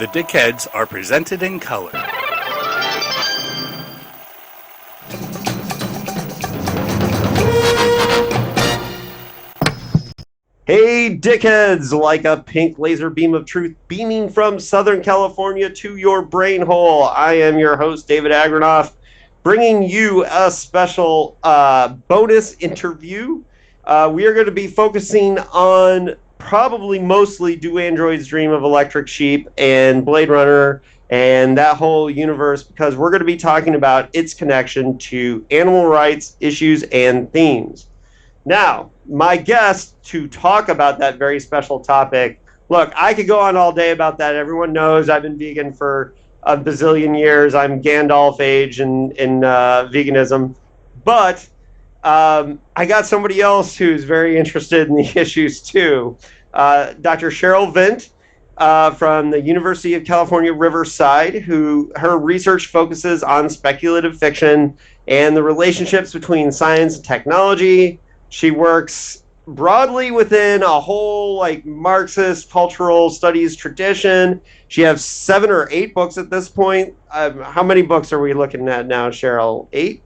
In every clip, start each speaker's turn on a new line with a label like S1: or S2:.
S1: The Dickheads are presented in color.
S2: Hey, Dickheads! Like a pink laser beam of truth beaming from Southern California to your brain hole. I am your host, David Agranoff, bringing you a special bonus interview. We are going to be focusing on probably mostly Do Androids Dream of Electric Sheep and Blade Runner and that whole universe, because we're going to be talking about its connection to animal rights issues and themes. Now, my guest to talk about that very special topic, look, I could go on all day about that. Everyone knows I've been vegan for a bazillion years. I'm Gandalf age in veganism. But I got somebody else who's very interested in the issues too. Dr. Sherryl Vint from the University of California, Riverside, her research focuses on speculative fiction and the relationships between science and technology. She works broadly within a whole Marxist cultural studies tradition. She has 7 or 8 books at this point. How many books are we looking at now, Cheryl? 8?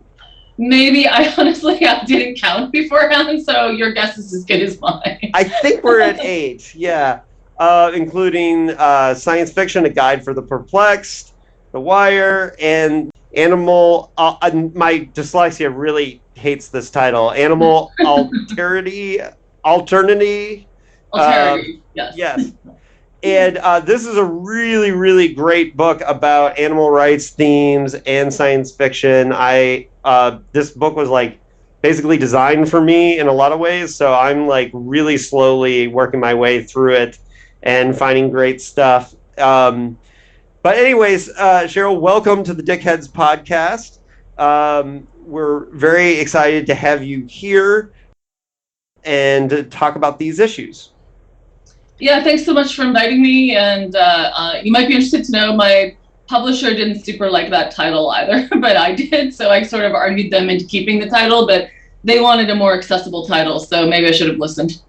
S3: Maybe. I honestly didn't count beforehand, so your guess is as good as mine.
S2: I think we're at 8, yeah. Including Science Fiction, A Guide for the Perplexed, The Wire, and Animal... my dyslexia really hates this title. Animal Alterity. Alternity.
S3: Yes.
S2: Yes. And this is a really, really great book about animal rights themes and science fiction. This book was basically designed for me in a lot of ways, so I'm really slowly working my way through it and finding great stuff. But anyways, Cheryl, welcome to the Dickheads podcast. We're very excited to have you here and to talk about these issues.
S3: Yeah, thanks so much for inviting me. And you might be interested to know my publisher didn't super like that title either, but I did. So I sort of argued them into keeping the title, but they wanted a more accessible title. So maybe I should have listened.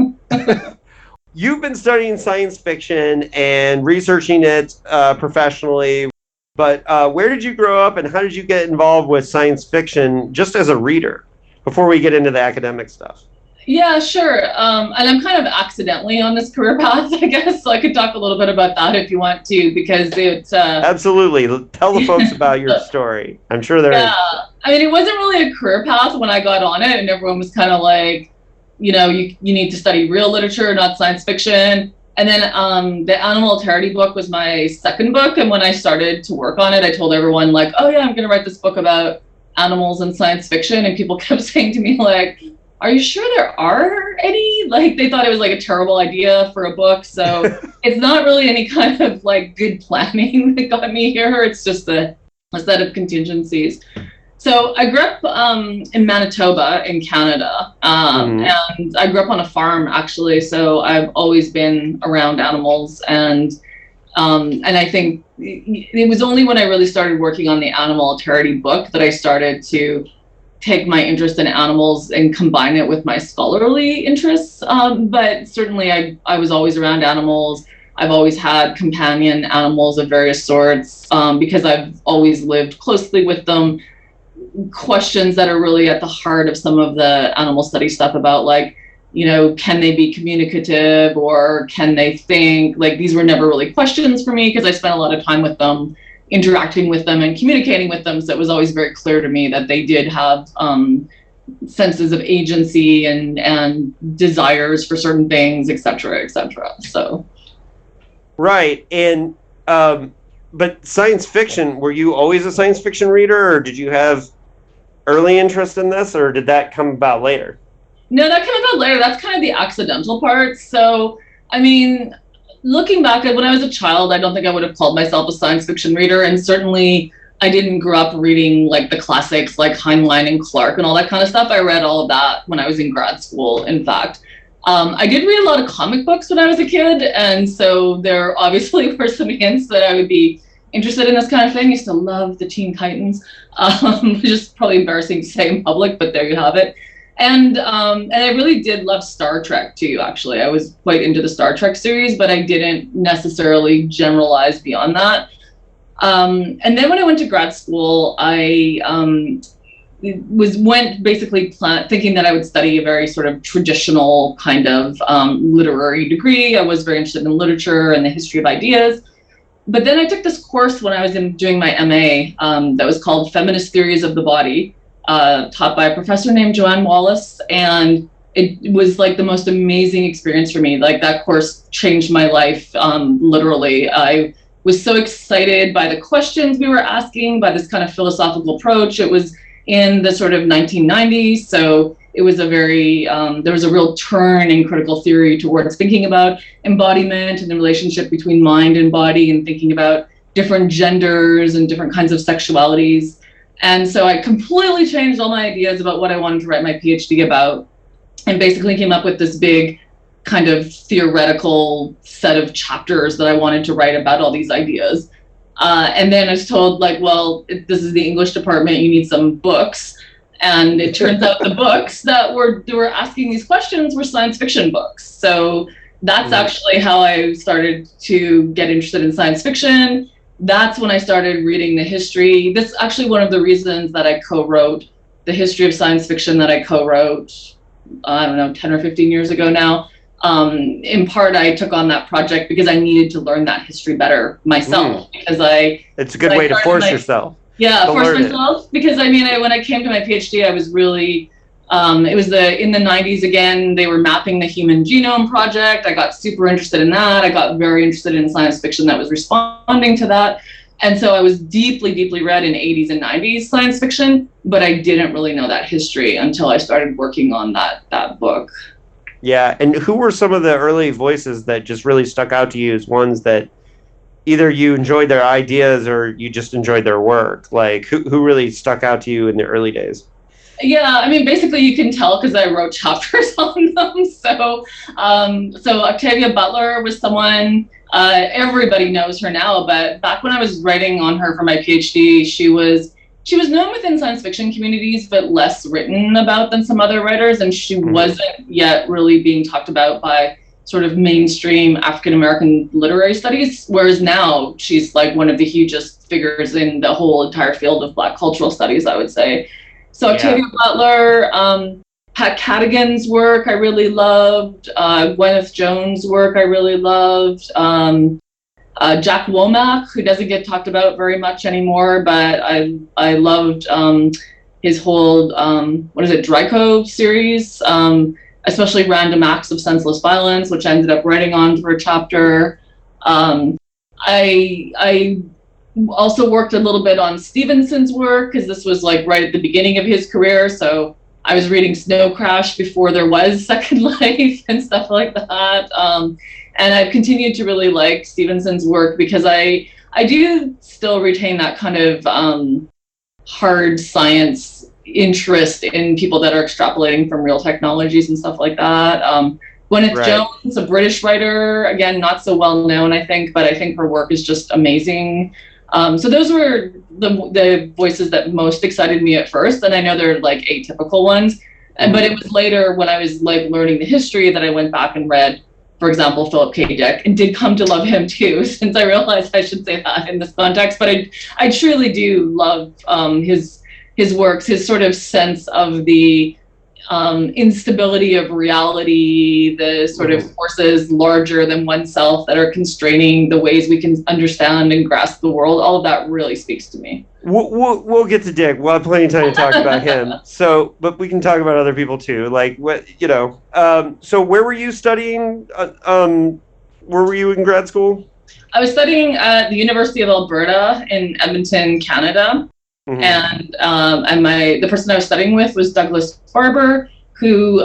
S2: You've been studying science fiction and researching it professionally. But where did you grow up and how did you get involved with science fiction just as a reader before we get into the academic stuff?
S3: Yeah, sure. And I'm kind of accidentally on this career path, I guess. So I could talk a little bit about that if you want to, because it's...
S2: Absolutely. Tell the folks about your story. I'm sure they're...
S3: Yeah. I mean, it wasn't really a career path when I got on it, and everyone was kind of like, you need to study real literature, not science fiction. And then the Animal Alterity book was my second book. And when I started to work on it, I told everyone oh yeah, I'm going to write this book about animals and science fiction. And people kept saying to me are you sure there are any? They thought it was a terrible idea for a book. So it's not really any kind of good planning that got me here. It's just a set of contingencies. So I grew up in Manitoba in Canada, and I grew up on a farm actually. So I've always been around animals, and I think it was only when I really started working on the Animal Alterity book that I started to take my interest in animals and combine it with my scholarly interests. But certainly I was always around animals. I've always had companion animals of various sorts because I've always lived closely with them. Questions that are really at the heart of some of the animal study stuff about can they be communicative or can they think? These were never really questions for me because I spent a lot of time with them, interacting with them and communicating with them. So it was always very clear to me that they did have senses of agency and desires for certain things, et cetera, et cetera. So.
S2: Right. And, but science fiction, were you always a science fiction reader or did you have early interest in this or did that come about later?
S3: No, that came about later. That's kind of the accidental part. So, I mean, looking back at when I was a child, I don't think I would have called myself a science fiction reader. And certainly I didn't grow up reading the classics like Heinlein and Clarke and all that kind of stuff. I read all of that when I was in grad school, in fact. I did read a lot of comic books when I was a kid. And so there obviously were some hints that I would be interested in this kind of thing. I used to love the Teen Titans, which is probably embarrassing to say in public, but there you have it. And I really did love Star Trek too, actually. I was quite into the Star Trek series, but I didn't necessarily generalize beyond that. And then when I went to grad school, I went basically thinking that I would study a very sort of traditional kind of literary degree. I was very interested in literature and the history of ideas. But then I took this course when I was doing my MA that was called Feminist Theories of the Body, taught by a professor named Joanne Wallace. And it was like the most amazing experience for me. Like that course changed my life, literally. I was so excited by the questions we were asking, by this kind of philosophical approach. It was in the sort of 1990s, so it was a very, there was a real turn in critical theory towards thinking about embodiment and the relationship between mind and body, and thinking about different genders and different kinds of sexualities. And so I completely changed all my ideas about what I wanted to write my PhD about, and basically came up with this big kind of theoretical set of chapters that I wanted to write about all these ideas. And then I was told, like, well, this is the English department, you need some books. And it turns out the books that were asking these questions were science fiction books. So that's actually how I started to get interested in science fiction. That's when I started reading the history. This is actually one of the reasons that I co-wrote the history of science fiction that I co-wrote, I don't know, 10 or 15 years ago now. In part, I took on that project because I needed to learn that history better myself. Because
S2: it's a good way to force yourself.
S3: Yeah, force myself. Because I mean, when I came to my PhD, I was really, it was in the 90s again. They were mapping the Human Genome Project. I got super interested in that. I got very interested in science fiction that was responding to that. And so I was deeply, deeply read in 80s and 90s science fiction, but I didn't really know that history until I started working on that book.
S2: Yeah, and who were some of the early voices that just really stuck out to you as ones that either you enjoyed their ideas or you just enjoyed their work? Like, who really stuck out to you in the early days?
S3: Yeah, I mean, basically you can tell because I wrote chapters on them. So Octavia Butler was someone, everybody knows her now, but back when I was writing on her for my PhD, she was known within science fiction communities, but less written about than some other writers, and she wasn't yet really being talked about by sort of mainstream African-American literary studies, whereas now she's like one of the hugest figures in the whole entire field of Black cultural studies, I would say. So Octavia Butler, Pat Cadigan's work I really loved, Gwyneth Jones' work I really loved, Jack Womack, who doesn't get talked about very much anymore, but I loved his whole, Draco series, especially Random Acts of Senseless Violence, which I ended up writing on for a chapter. I also worked a little bit on Stevenson's work, because this was like right at the beginning of his career, so I was reading Snow Crash before there was Second Life and stuff like that. And I've continued to really like Stevenson's work because I do still retain that kind of hard science interest in people that are extrapolating from real technologies and stuff like that. Gwyneth Jones, a British writer, again, not so well known, I think, but I think her work is just amazing. So those were the voices that most excited me at first, and I know they're like atypical ones. But it was later when I was like learning the history that I went back and read, for example, Philip K. Dick, and did come to love him too, since I realized I should say that in this context. But I truly do love his works, his sort of sense of the instability of reality, the sort of forces larger than oneself that are constraining the ways we can understand and grasp the world. All of that really speaks to me.
S2: We'll get to Dick. We'll have plenty of time to talk about him. So, but we can talk about other people too. Like what, so where were you studying? Where were you in grad school?
S3: I was studying at the University of Alberta in Edmonton, Canada. And the person I was studying with was Douglas Barber, who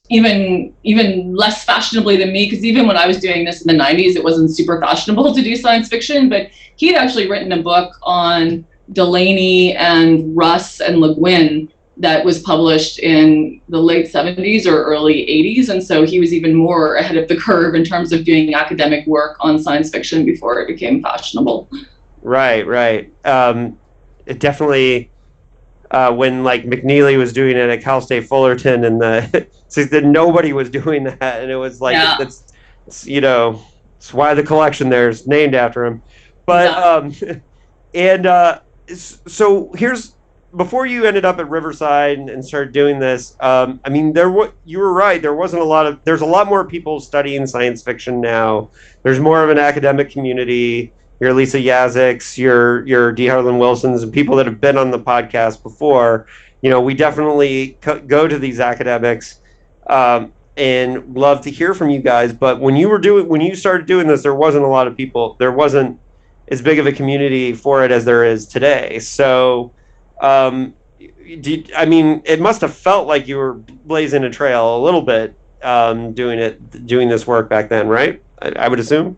S3: even less fashionably than me, because even when I was doing this in the 90s, it wasn't super fashionable to do science fiction, but he'd actually written a book on Delaney and Russ and Le Guin that was published in the late 70s or early 80s, and so he was even more ahead of the curve in terms of doing academic work on science fiction before it became fashionable.
S2: Right. It definitely, when like McNeely was doing it at Cal State Fullerton, and so that nobody was doing that, and it was like it's it's why the collection there is named after him. But so here's before you ended up at Riverside and started doing this. I mean, you were right. There's a lot more people studying science fiction now. There's more of an academic community. Your Lisa Yazicks, your D. Harlan Wilsons, and people that have been on the podcast before. We definitely go to these academics and love to hear from you guys. But when you started doing this, there wasn't a lot of people. There wasn't as big of a community for it as there is today. So, it must have felt like you were blazing a trail a little bit doing this work back then, right? I would assume.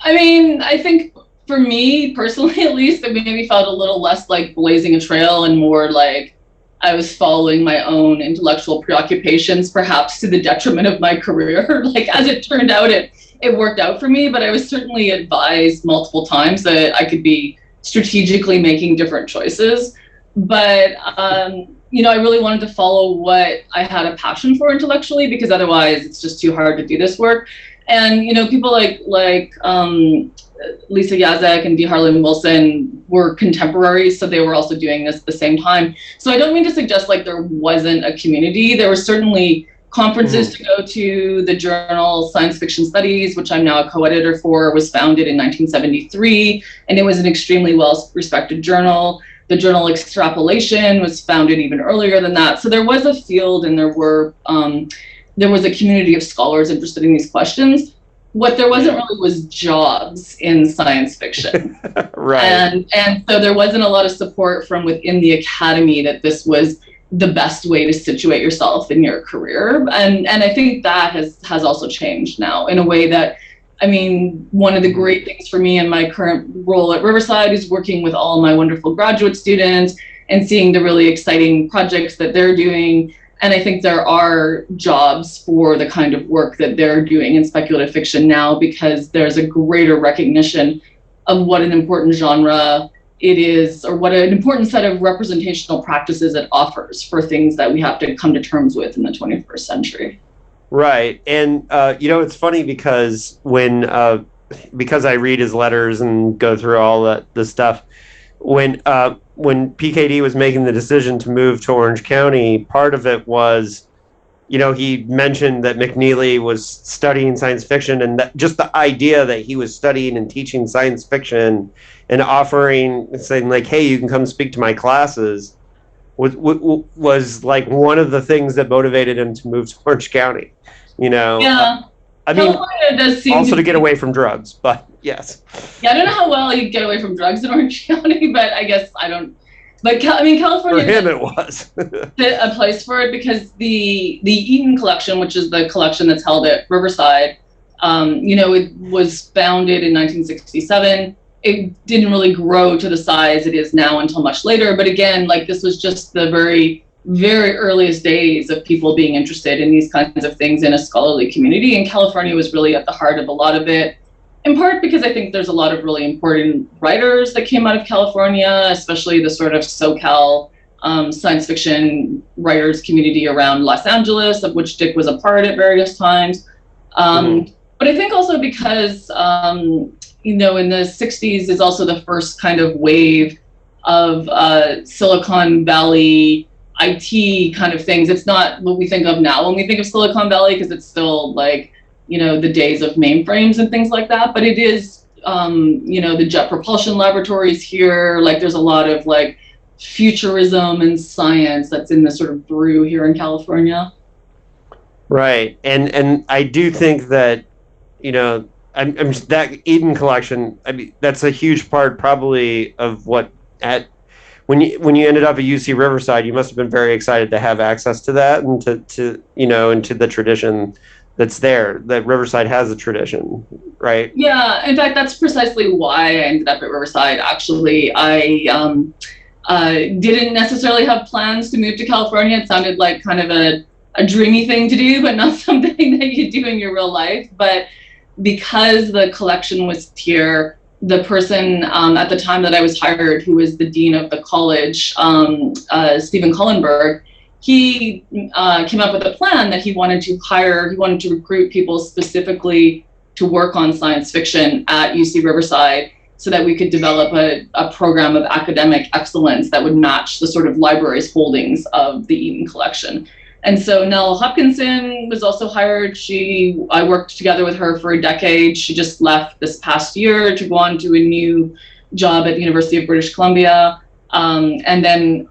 S3: I mean, I think for me personally, at least, it maybe felt a little less like blazing a trail and more like I was following my own intellectual preoccupations, perhaps to the detriment of my career. Like, as it turned out, it worked out for me, but I was certainly advised multiple times that I could be strategically making different choices. But, I really wanted to follow what I had a passion for intellectually, because otherwise it's just too hard to do this work. And, people like Lisa Yazek and D. Harlan Wilson were contemporaries, so they were also doing this at the same time. So I don't mean to suggest like there wasn't a community. There were certainly conferences to go to. The journal Science Fiction Studies, which I'm now a co-editor for, was founded in 1973, and it was an extremely well-respected journal. The journal Extrapolation was founded even earlier than that. So there was a field, and there was a community of scholars interested in these questions. What there wasn't really was jobs in science fiction.
S2: Right.
S3: And so there wasn't a lot of support from within the academy that this was the best way to situate yourself in your career. And I think that has also changed now in a way that, one of the great things for me in my current role at Riverside is working with all my wonderful graduate students and seeing the really exciting projects that they're doing. And I think there are jobs for the kind of work that they're doing in speculative fiction now, because there's a greater recognition of what an important genre it is, or what an important set of representational practices it offers for things that we have to come to terms with in the 21st century.
S2: Right. And, it's funny because because I read his letters and go through all the stuff, when PKD was making the decision to move to Orange County, part of it was, he mentioned that McNeely was studying science fiction, and that just the idea that he was studying and teaching science fiction and saying like, hey, you can come speak to my classes, was like one of the things that motivated him to move to Orange County.
S3: Yeah.
S2: California does seem also to get away from drugs, but yes.
S3: Yeah, I don't know how well you get away from drugs in Orange County, but I guess I don't. But California.
S2: For him, it was
S3: a place for it, because the Eaton collection, which is the collection that's held at Riverside, it was founded in 1967. It didn't really grow to the size it is now until much later. But again, like, this was just the very, very earliest days of people being interested in these kinds of things in a scholarly community. And California was really at the heart of a lot of it, in part because I think there's a lot of really important writers that came out of California, especially the sort of SoCal science fiction writers community around Los Angeles, of which Dick was a part at various times. But I think also because, in the 60s is also the first kind of wave of Silicon Valley IT kind of things. It's not what we think of now when we think of Silicon Valley, because it's still like, the days of mainframes and things like that. But it is, the Jet Propulsion Laboratories here. Like, there's a lot of like futurism and science that's in the sort of brew here in California.
S2: Right. And I do think that, that Eden collection, that's a huge part probably of when you ended up at UC Riverside, you must have been very excited to have access to that and to into the tradition that's there, that Riverside has a tradition, right? Yeah,
S3: in fact, that's precisely why I ended up at Riverside. Actually, I didn't necessarily have plans to move to California. It sounded like kind of a dreamy thing to do, but not something that you do in your real life. But because the collection was here, the person at the time that I was hired, who was the dean of the college, Stephen Cullenberg, he came up with a plan that he wanted to recruit people specifically to work on science fiction at UC Riverside so that we could develop a program of academic excellence that would match the sort of library's holdings of the Eaton collection. And so Nell Hopkinson was also hired. I worked together with her for a decade. She just left this past year to go on to a new job at the University of British Columbia. And then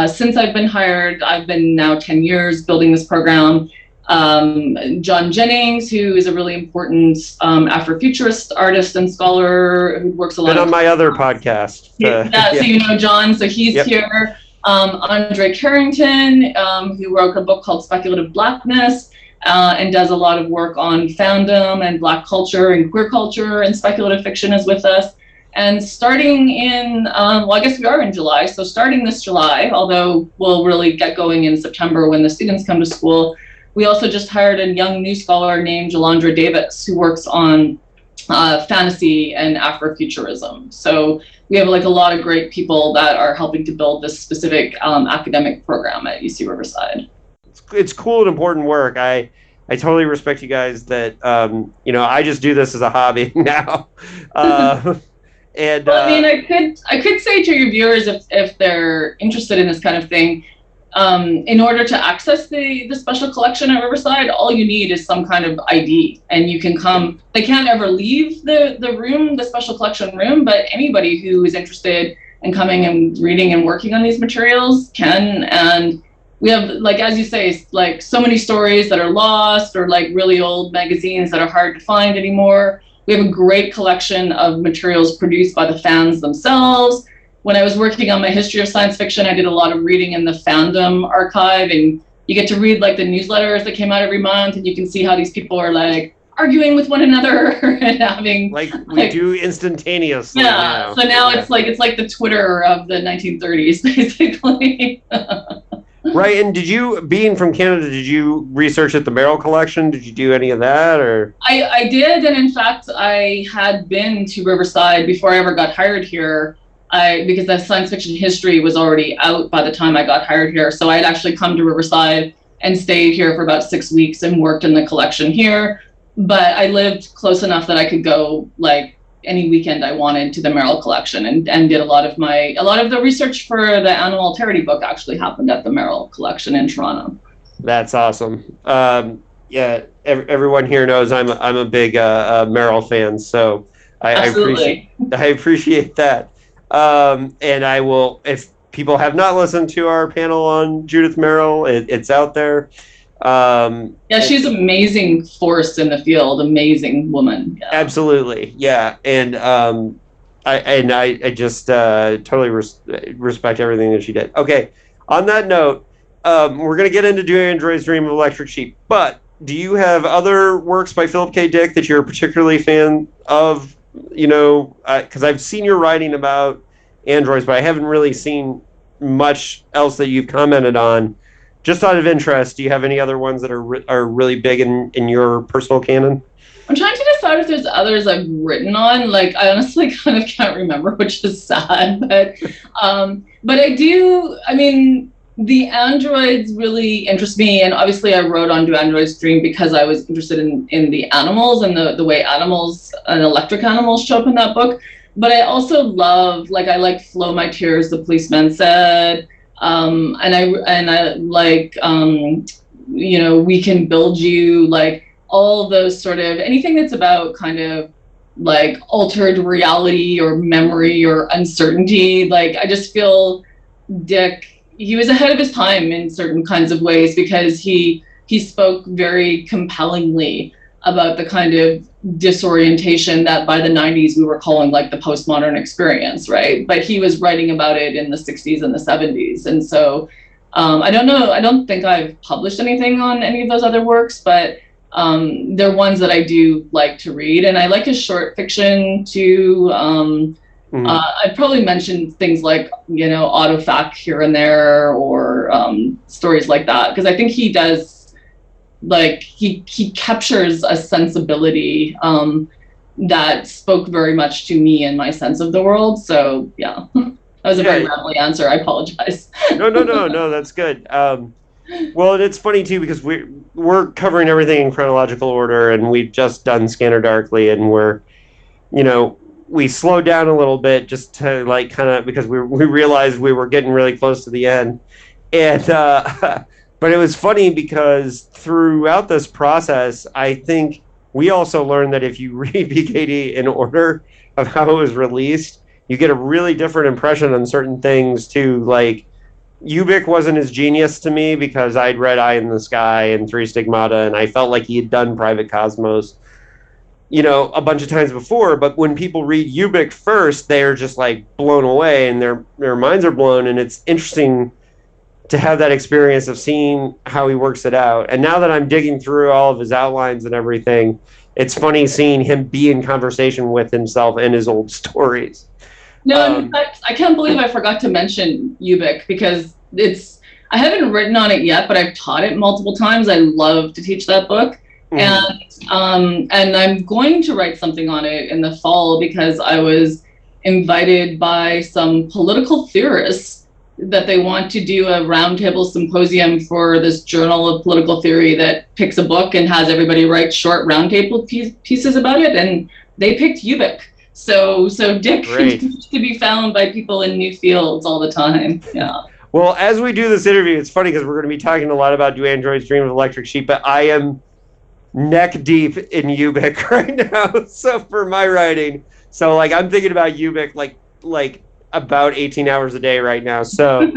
S3: since I've been hired, I've been now 10 years building this program. John Jennings, who is a really important Afrofuturist artist and scholar who works a lot.
S2: Been on my other podcast.
S3: So you know John, so he's here. Andre Carrington, who wrote a book called Speculative Blackness, and does a lot of work on fandom and Black culture and queer culture and speculative fiction, is with us. And starting in, I guess we are in July, so starting this July, although we'll really get going in September when the students come to school, we also just hired a young new scholar named Jalandra Davis, who works on fantasy and Afrofuturism. So we have like a lot of great people that are helping to build this specific academic program at UC Riverside.
S2: It's cool and important work. I totally respect you guys that, I just do this as a hobby now.
S3: Well, I mean, I could say to your viewers, if they're interested in this kind of thing, in order to access the special collection at Riverside, all you need is some kind of ID, and you can come. They can't ever leave the room, the special collection room, but anybody who is interested in coming and reading and working on these materials can. And we have, like, as you say, like so many stories that are lost, or like really old magazines that are hard to find anymore. We have a great collection of materials produced by the fans themselves. When I was working on my history of science fiction, I did a lot of reading in the fandom archive, and you get to read like the newsletters that came out every month, and you can see how these people are like arguing with one another and having
S2: like we do instantaneously.
S3: Yeah. So now it's like the Twitter of the 1930s, basically.
S2: Right. And being from Canada, did you research at the Merrill collection? Did you do any of that, or?
S3: I did, and in fact, I had been to Riverside before I ever got hired here. Because the science fiction history was already out by the time I got hired here. So I'd actually come to Riverside and stayed here for about 6 weeks and worked in the collection here. But I lived close enough that I could go like any weekend I wanted to the Merrill collection, and did a lot of the research for the Animal Alterity book actually happened at the Merrill collection in Toronto.
S2: That's awesome. Everyone here knows I'm a big Merrill fan, so I appreciate that. And I will, if people have not listened to our panel on Judith Merrill, it's out there.
S3: She's an amazing force in the field, amazing woman. Yeah.
S2: Absolutely. Yeah. And I just totally respect everything that she did. Okay. On that note, we're going to get into Do Androids Dream of Electric Sheep, but do you have other works by Philip K. Dick that you're particularly a fan of? Because I've seen your writing about androids, but I haven't really seen much else that you've commented on. Just out of interest, do you have any other ones that are really big in your personal canon?
S3: I'm trying to decide if there's others I've written on. Like, I honestly kind of can't remember, which is sad. But I do. I mean, the androids really interest me, and obviously I wrote on Do Androids Dream because I was interested in the animals and the way animals and electric animals show up in that book. But I also love, I like Flow My Tears, the policeman said, and I like, We Can Build You, like all those sort of, anything that's about kind of like altered reality or memory or uncertainty. Like, I just feel Dick, he was ahead of his time in certain kinds of ways, because he spoke very compellingly about the kind of disorientation that by the 90s we were calling like the postmodern experience, right? But he was writing about it in the 60s and the 70s. And so I don't think I've published anything on any of those other works, but they're ones that I do like to read. And I like his short fiction too. I'd probably mention things like, Autofac here and there, or stories like that, because I think he does, like, he captures a sensibility that spoke very much to me and my sense of the world. So yeah, that was a very rambly answer. I apologize.
S2: No, that's good. Well, it's funny too because we're covering everything in chronological order, and we've just done Scanner Darkly, and we're, we slowed down a little bit just to like kind of because we realized we were getting really close to the end, and but it was funny because throughout this process, I think we also learned that if you read BKD in order of how it was released, you get a really different impression on certain things too, like. Ubik wasn't as genius to me because I'd read Eye in the Sky and Three Stigmata, and I felt like he had done Private Cosmos, a bunch of times before. But when people read Ubik first, they're just like blown away and their minds are blown. And it's interesting to have that experience of seeing how he works it out. And now that I'm digging through all of his outlines and everything, it's funny seeing him be in conversation with himself and his old stories.
S3: No, in fact, I can't believe I forgot to mention Ubik because I haven't written on it yet, but I've taught it multiple times. I love to teach that book. Mm-hmm. And I'm going to write something on it in the fall because I was invited by some political theorists that they want to do a roundtable symposium for this journal of political theory that picks a book and has everybody write short roundtable pieces about it. And they picked Ubik. So Dick continues to be found by people in new fields all the time. Yeah.
S2: Well, as we do this interview, it's funny because we're going to be talking a lot about Do Androids Dream of Electric Sheep, but I am neck deep in Ubik right now. So for my writing, I'm thinking about Ubik like about 18 hours a day right now. So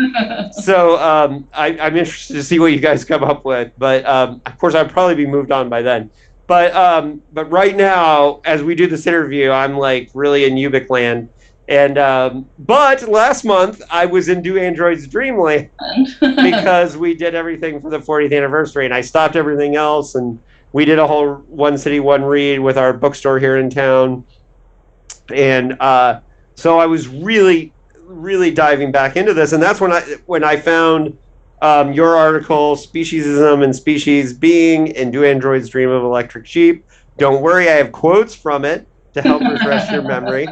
S2: I'm interested to see what you guys come up with. But of course, I'll probably be moved on by then. But right now, as we do this interview, I'm like really in Ubik land. And but last month I was in Do Androids Dreamland because we did everything for the 40th anniversary, and I stopped everything else, and we did a whole One City One Read with our bookstore here in town. And so I was really, really diving back into this, and that's when I found your article, Speciesism and Species Being in Do Androids Dream of Electric Sheep. Don't worry, I have quotes from it to help refresh your memory.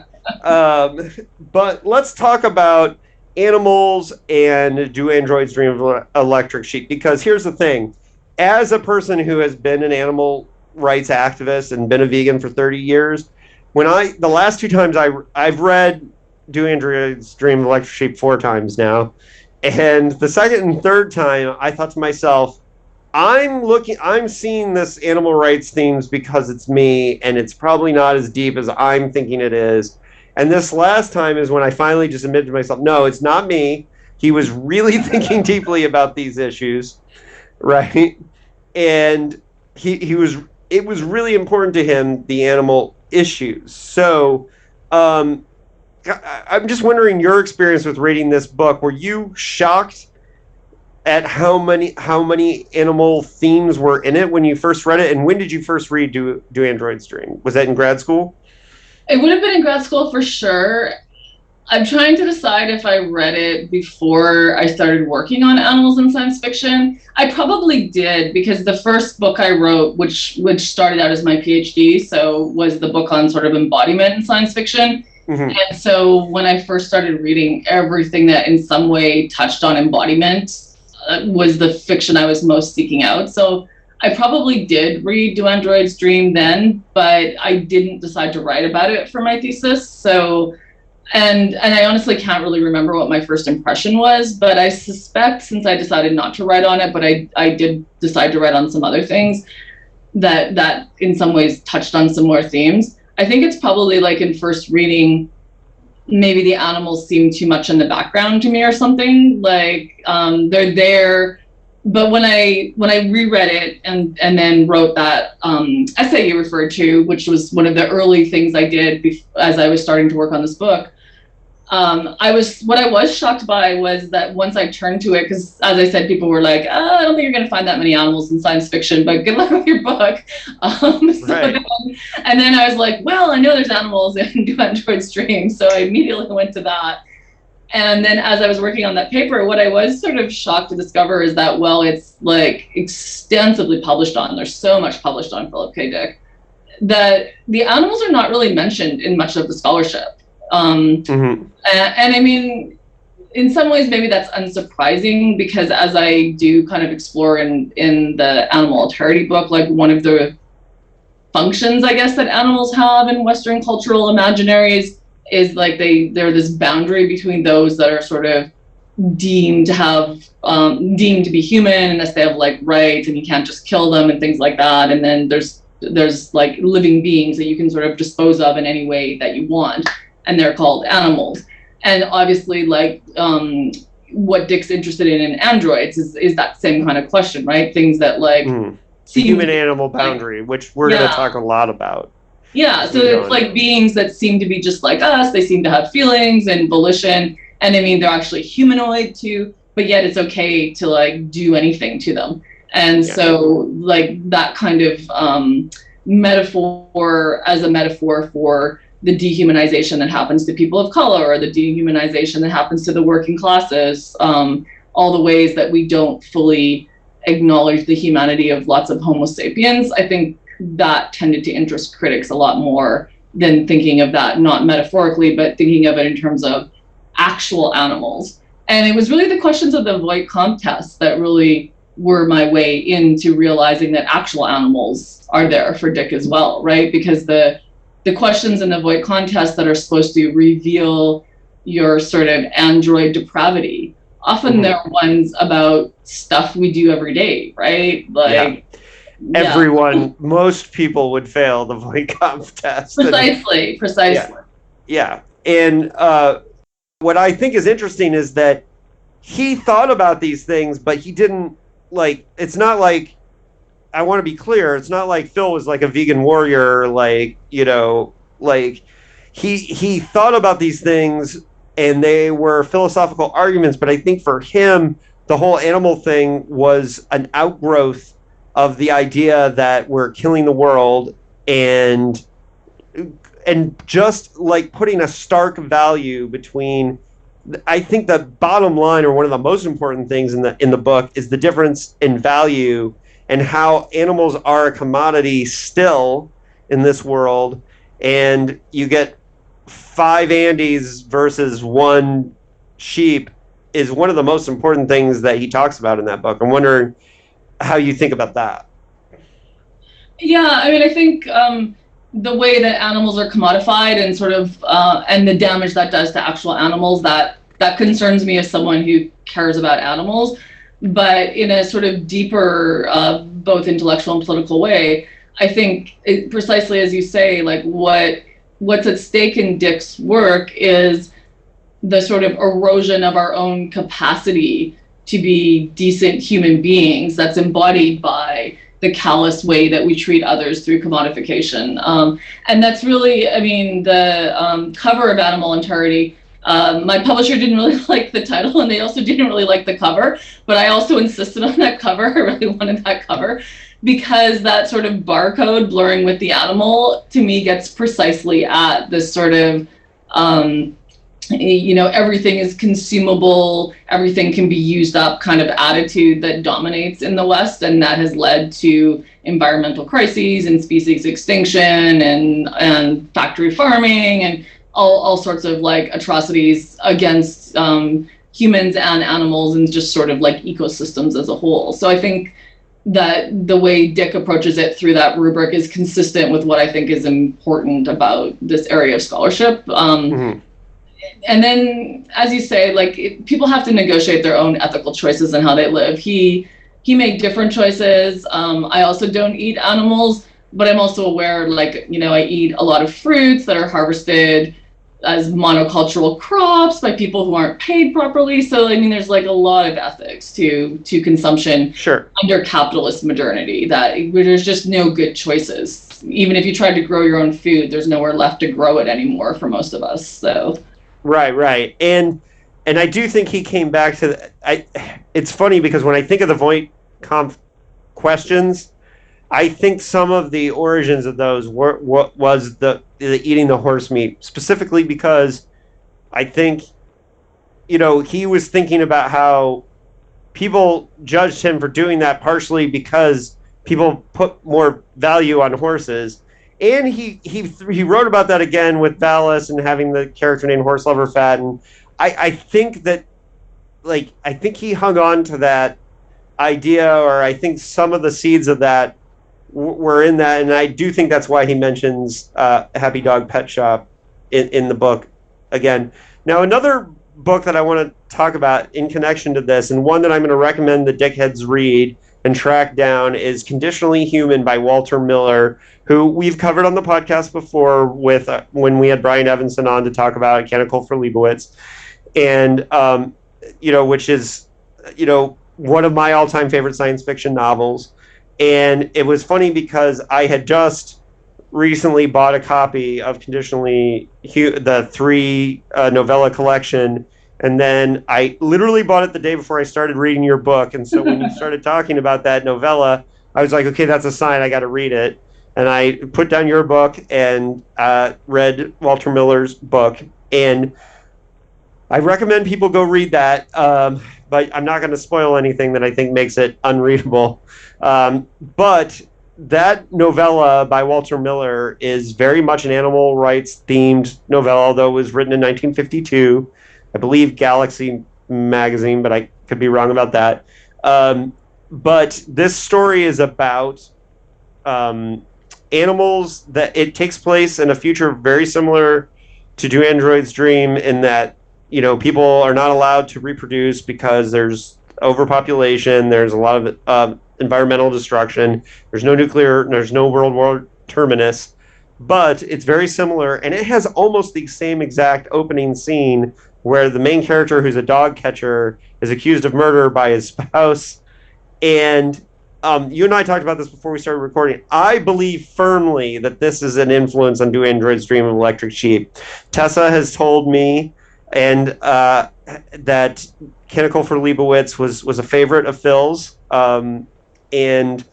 S2: But let's talk about animals and Do Androids Dream of Electric Sheep, because here's the thing. As a person who has been an animal rights activist and been a vegan for 30 years, the last two times I've read Do Androids Dream of Electric Sheep 4 times now, and the second and third time I thought to myself, I'm seeing this animal rights themes because it's me, and it's probably not as deep as I'm thinking it is. And this last time is when I finally just admitted to myself, no, it's not me. He was really thinking deeply about these issues, right? And it was really important to him, the animal issues. So I'm just wondering your experience with reading this book. Were you shocked at how many animal themes were in it when you first read it? And when did you first read Do Androids Dream? Was that in grad school?
S3: It would have been in grad school for sure. I'm trying to decide if I read it before I started working on animals in science fiction. I probably did, because the first book I wrote, which started out as my PhD, so was the book on sort of embodiment in science fiction. Mm-hmm. And so when I first started reading, everything that in some way touched on embodiment was the fiction I was most seeking out. So I probably did read Do Androids Dream then, but I didn't decide to write about it for my thesis. So, and I honestly can't really remember what my first impression was, but I suspect, since I decided not to write on it, but I did decide to write on some other things that in some ways touched on similar themes. I think it's probably like in first reading, maybe the animals seem too much in the background to me or something. Like they're there, but when I reread it and then wrote that essay you referred to, which was one of the early things I did as I was starting to work on this book, what I was shocked by was that once I turned to it, because as I said, people were like, oh, I don't think you're going to find that many animals in science fiction, but good luck with your book. Right. And then I was like, well, I know there's animals in Do Androids Dream, so I immediately went to that. And then as I was working on that paper, what I was sort of shocked to discover is that, well, it's like extensively published on. There's so much published on Philip K. Dick that the animals are not really mentioned in much of the scholarship. And I mean, in some ways, maybe that's unsurprising, because as I do kind of explore in the Animal Alterity book, like one of the functions, I guess, that animals have in Western cultural imaginaries is like they're this boundary between those that are sort of deemed to have deemed to be human, unless they have like rights and you can't just kill them and things like that. And then there's like living beings that you can sort of dispose of in any way that you want, and they're called animals. And obviously, like what Dick's interested in androids is that same kind of question, right? Things that like
S2: the human-animal boundary, which we're going to talk a lot about.
S3: Yeah, so it's like beings that seem to be just like us. They seem to have feelings and volition, and I mean they're actually humanoid too. But yet it's okay to like do anything to them. And so like that kind of metaphor as a metaphor for the dehumanization that happens to people of color, or the dehumanization that happens to the working classes, all the ways that we don't fully acknowledge the humanity of lots of Homo sapiens, I think that tended to interest critics a lot more than thinking of that, not metaphorically, but thinking of it in terms of actual animals. And it was really the questions of the Voight-Kampff test that really were my way into realizing that actual animals are there for Dick as well, right? Because the questions in the Voight-Kampff test that are supposed to reveal your sort of android depravity, often they're ones about stuff we do every day, right? Like everyone,
S2: most people would fail the Voight-Kampff test.
S3: Precisely.
S2: Yeah. And what I think is interesting is that he thought about these things, but he didn't, like, it's not like, I want to be clear, it's not like Phil was like a vegan warrior, like, you know, like he thought about these things and they were philosophical arguments, but I think for him, the whole animal thing was an outgrowth of the idea that we're killing the world, and just like putting a stark value between, I think the bottom line, or one of the most important things in the book, is the difference in value and how animals are a commodity still in this world, and you get 5 Andes versus 1 sheep is one of the most important things that he talks about in that book. I'm wondering how you think about that.
S3: Yeah, I mean, I think the way that animals are commodified and sort of and the damage that does to actual animals, that concerns me as someone who cares about animals, but in a sort of deeper both intellectual and political way. I think precisely as you say, like what's at stake in Dick's work is the sort of erosion of our own capacity to be decent human beings that's embodied by the callous way that we treat others through commodification. And that's really, I mean, the cover of Animal Alterity, my publisher didn't really like the title, and they also didn't really like the cover, but I also insisted on that cover. I really wanted that cover, because that sort of barcode blurring with the animal, to me, gets precisely at this sort of, you know, everything is consumable, everything can be used up kind of attitude that dominates in the West, and that has led to environmental crises and species extinction and factory farming and all sorts of like atrocities against humans and animals, and just sort of like ecosystems as a whole. So I think that the way Dick approaches it through that rubric is consistent with what I think is important about this area of scholarship. And then, as you say, like people have to negotiate their own ethical choices and how they live. He made different choices. I also don't eat animals, but I'm also aware, like, you know, I eat a lot of fruits that are harvested as monocultural crops by people who aren't paid properly. So, I mean, there's like a lot of ethics to consumption under capitalist modernity, that there's just no good choices. Even if you tried to grow your own food, there's nowhere left to grow it anymore for most of us. So.
S2: Right. And I do think he came back to it's funny because when I think of the Voight-Kampff questions, I think some of the origins of those was the eating the horse meat, specifically because I think, you know, he was thinking about how people judged him for doing that partially because people put more value on horses, And he wrote about that again with Valis and having the character named Horse Lover Fat. And I think that, like, I think he hung on to that idea, or I think some of the seeds of that were in that. And I do think that's why he mentions Happy Dog Pet Shop in the book again. Now, another book that I want to talk about in connection to this, and one that I'm going to recommend the Dickheads read and track down, is Conditionally Human by Walter Miller, who we've covered on the podcast before with when we had Brian Evanson on to talk about Canticle for Leibowitz, and which is one of my all-time favorite science fiction novels. And it was funny because I had just recently bought a copy of Conditionally the 3 novella collection, and then I literally bought it the day before I started reading your book. And so when you started talking about that novella, I was like, okay, that's a sign, I got to read it. And I put down your book and read Walter Miller's book, and I recommend people go read that, but I'm not going to spoil anything that I think makes it unreadable. But that novella by Walter Miller is very much an animal rights themed novella, although it was written in 1952. I believe Galaxy magazine, but I could be wrong about that. But this story is about animals that it takes place in a future very similar to Do Androids Dream, in that, people are not allowed to reproduce because there's overpopulation, there's a lot of environmental destruction, there's no World War terminus, but it's very similar, and it has almost the same exact opening scene where the main character, who's a dog catcher, is accused of murder by his spouse. And you and I talked about this before we started recording. I believe firmly that this is an influence on Do Androids Dream of Electric Sheep. Tessa has told me and that Canticle for Leibowitz was a favorite of Phil's, and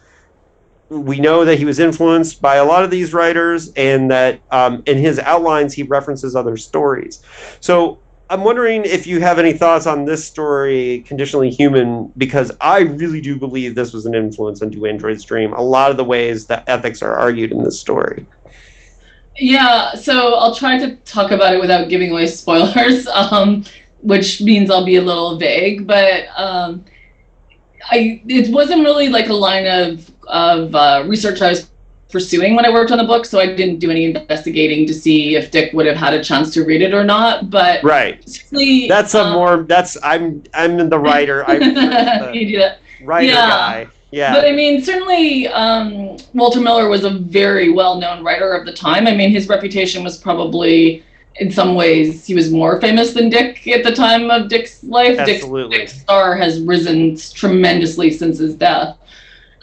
S2: we know that he was influenced by a lot of these writers, and that in his outlines he references other stories. So I'm wondering if you have any thoughts on this story, Conditionally Human, because I really do believe this was an influence on Do Androids Dream. A lot of the ways that ethics are argued in this story.
S3: Yeah, so I'll try to talk about it without giving away spoilers, which means I'll be a little vague, but it wasn't really like a line of research I was pursuing when I worked on the book, so I didn't do any investigating to see if Dick would have had a chance to read it or not. But
S2: right, that's I'm the writer.
S3: You do that.
S2: Writer guy. Yeah.
S3: But I mean, certainly Walter Miller was a very well-known writer of the time. I mean, his reputation was probably, in some ways, he was more famous than Dick at the time of Dick's life.
S2: Absolutely.
S3: Dick's star has risen tremendously since his death.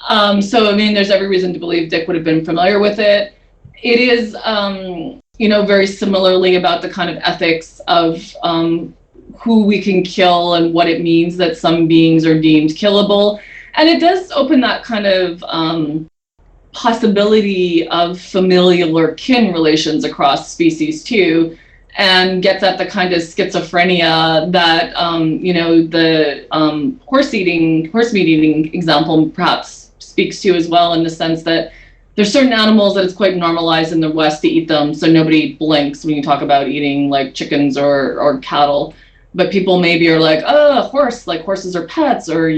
S3: So, I mean, there's every reason to believe Dick would have been familiar with it. It is, very similarly about the kind of ethics of who we can kill and what it means that some beings are deemed killable. And it does open that kind of possibility of familial or kin relations across species too, and gets at the kind of schizophrenia that, the horse meat eating example perhaps speaks to as well, in the sense that there's certain animals that it's quite normalized in the West to eat them, so nobody blinks when you talk about eating like chickens or cattle. But people maybe are like, oh, horse, like horses are pets, or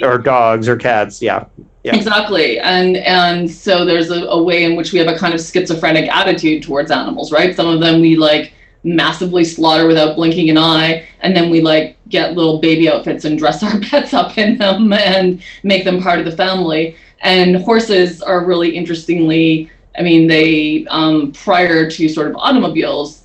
S2: or dogs or cats, yeah.
S3: Exactly, and so there's a way in which we have a kind of schizophrenic attitude towards animals, right? Some of them we like massively slaughter without blinking an eye, and then we like get little baby outfits and dress our pets up in them and make them part of the family. And horses are really interestingly, I mean, they prior to sort of automobiles,